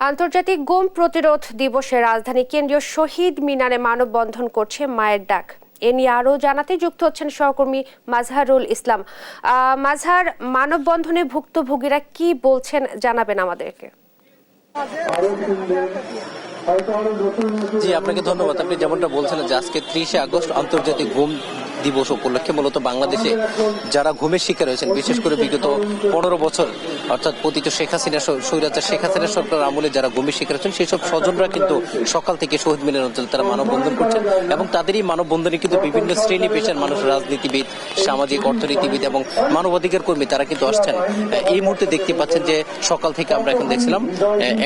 আন্তর্জাতিক গুম প্রতিরোধ দিবসে রাজধানী কেন্দ্রীয় শহীদ মিনারে মানববন্ধন করছে মায়ের ডাক। এ নিয়ে আরও জানাতে যুক্ত হচ্ছেন সহকর্মী মাজহারুল ইসলাম। মাজহার, মানববন্ধনে ভুক্তভোগীরা কি বলছেন জানাবেন আমাদেরকে। জি, আপনাকে ধন্যবাদ। আপনি যেমনটা বলছিলেন যে আজকে 30শে আগস্ট আন্তর্জাতিক গুম দিবস উপলক্ষে মূলত বাংলাদেশে যারা ঘুমের শিকার হয়েছেন, বিশেষ করে বিগত 15 বছর অর্থাৎ পতিত শেখ হাসিনা স্বৈরাচার শেখ হাসিনা সরকার আমলে যারা ঘুমের শিকার হয়েছেন সেই সব স্বজনরা কিন্তু সকাল থেকে শহীদ মিনার অঞ্চলে তারা মানববন্ধন করছেন এবং তাদেরই মানববন্ধনে কিন্তু বিভিন্ন শ্রেণী পেশার মানুষ, রাজনীতিবিদ, সামাজিক অর্থনীতিবিদ এবং মানবাধিকার কর্মী তারা কিন্তু আসছেন। এই মুহূর্তে দেখতে পাচ্ছেন যে সকাল থেকে আমরা এখন দেখছিলাম,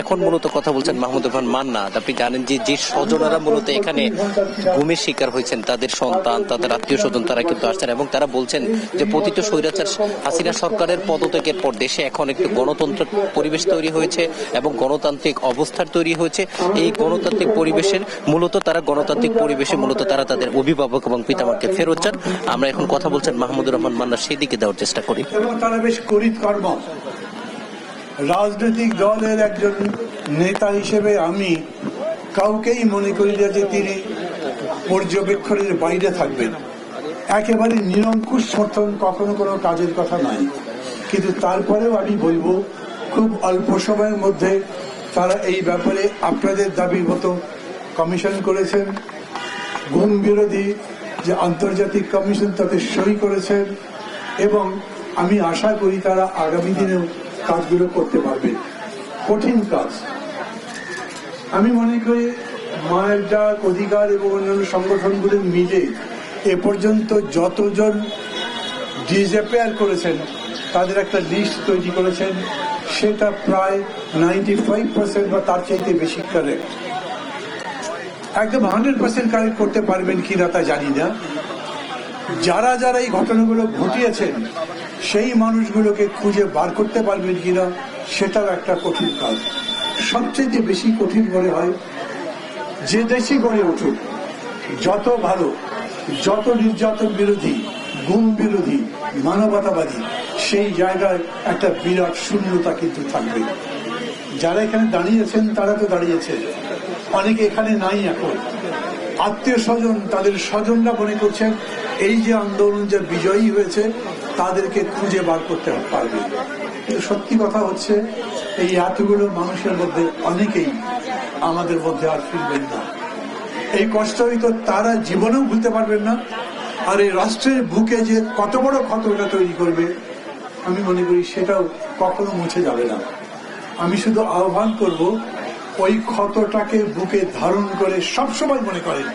এখন মূলত কথা বলছেন মাহমুদুর রহমান মান্না। আপনি জানেন যে স্বজনেরা মূলত এখানে ঘুমের শিকার হয়েছেন, তাদের সন্তান, তাদের আত্মীয় স্বজন তারা কিন্তু আসছেন এবং তারা বলছেন যে পতিত স্বৈরাচার হাসিনা সরকারের পদত্যাগের পর দেশে এখন একটু গণতন্ত্রের পরিবেশ তৈরি হয়েছে এবং গণতান্ত্রিক অবস্থার তৈরি হয়েছে। এই গণতান্ত্রিক পরিবেশের গণতান্ত্রিক পরিবেশে মূলত তারা তাদের অভিভাবক এবং পিতামাকে ফেরত চান। আমরা এখন কথা বলছেন মাহমুদুর রহমান মান্না, সেদিকে দেওয়ার চেষ্টা করি। তারা বেশ করিতকর্ম রাজনৈতিক দলের একজন নেতা হিসেবে আমি কাউকেই মনে করি না যে তিনি পর্যবেক্ষণের বাইরে থাকবেন। একেবারে নিরঙ্কুশ সমর্থন কখনো কোনো কাজের কথা নাই, কিন্তু তারপরেও আমি বলবো খুব অল্প সময়ের মধ্যে তারা এই ব্যাপারে আপনাদের দাবি মতো কমিশন করেছেন, গুম বিরোধী যে আন্তর্জাতিক কমিশন তাতে সই করেছেন এবং আমি আশা করি তারা আগামী দিনেও কাজগুলো করতে পারবে। কঠিন কাজ। আমি মনে করি মায়ের ডাক, অধিকার এবং অন্যান্য সংগঠনগুলো মিলে এ পর্যন্ত যতজন ডিসঅ্যাপিয়ার করেছেন তাদের একটা লিস্ট তৈরি করেছেন, সেটা প্রায় 95% বা তার চাইতে বেশি কারেক্ট। একদম 100% কারেক্ট করতে পারবেন কিনা তা জানি না। যারা যারা এই ঘটনাগুলো ঘটিয়েছেন সেই মানুষগুলোকে খুঁজে বার করতে পারবেন কিনা সেটাও একটা কঠিন কাজ। সবচেয়ে বেশি কঠিন মনে হয় যে দেশই গড়ে উঠুক, যত ভালো, যত নির্যাতন বিরোধী, গুম বিরোধী, মানবতাবাদী, সেই জায়গায় একটা বিরাট শূন্যতা কিন্তু থাকবে। যারা এখানে দাঁড়িয়েছেন তারা তো দাঁড়িয়েছেন, অনেকে এখানে নাই এখন। আত্মীয় স্বজন, তাদের স্বজনরা মনে করছেন এই যে আন্দোলন যে বিজয়ী হয়েছে তাদেরকে খুঁজে বার করতে পারবে। কিন্তু সত্যি কথা হচ্ছে এই এতগুলো মানুষের মধ্যে অনেকেই আমাদের মধ্যে আর ফিরবেন না। এই কষ্ট হয়তো তারা জীবনেও ভুলতে পারবেন না। আর এই রাষ্ট্রের বুকে যে কত বড় ক্ষতটা তৈরি করবে আমি মনে করি সেটাও কখনো মুছে যাবে না। আমি শুধু আহ্বান করব ওই ক্ষতটাকে বুকে ধারণ করে সবসময় মনে করেন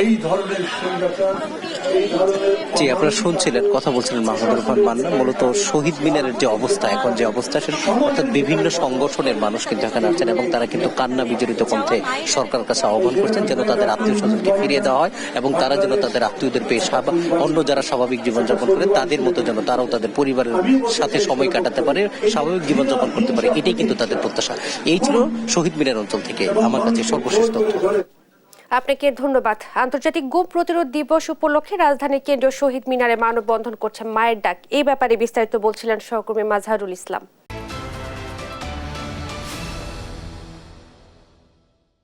এই ধরনের স্বৈরাচার, এই ধরনের। জি, আপনারা শুনছিলেন, কথা বলছিলেন মাহমুদুর রহমান মান্না। মূলত শহীদ মিনারের যে অবস্থা, এখন যে অবস্থা, অর্থাৎ বিভিন্ন সংগঠনের মানুষ কিন্তু এখানে আছেন এবং তারা কিন্তু কান্না বিজড়িত কণ্ঠে সরকারের কাছে আহ্বান করছেন যেন তাদের আত্মীয় স্বজনকে ফিরিয়ে দেওয়া হয় এবং তারা যেন তাদের আত্মীয়দের পেয়ে অন্য যারা স্বাভাবিক জীবনযাপন করে তাদের মতো যেন তারাও তাদের পরিবারের সাথে সময় কাটাতে পারে, স্বাভাবিক জীবনযাপন করতে পারে। এটাই কিন্তু তাদের প্রত্যাশা। এই ছিল শহীদ মিনার অঞ্চল থেকে আমার কাছে সর্বশেষ তথ্য। আপনাকে ধন্যবাদ। আন্তর্জাতিক গুম প্রতিরোধ দিবস উপলক্ষে রাজধানীর কেন্দ্রীয় শহীদ মিনারে মানববন্ধন করছে মায়ের ডাক। এই ব্যাপারে বিস্তারিত বলছিলেন সহকর্মী মাজহারুল ইসলাম।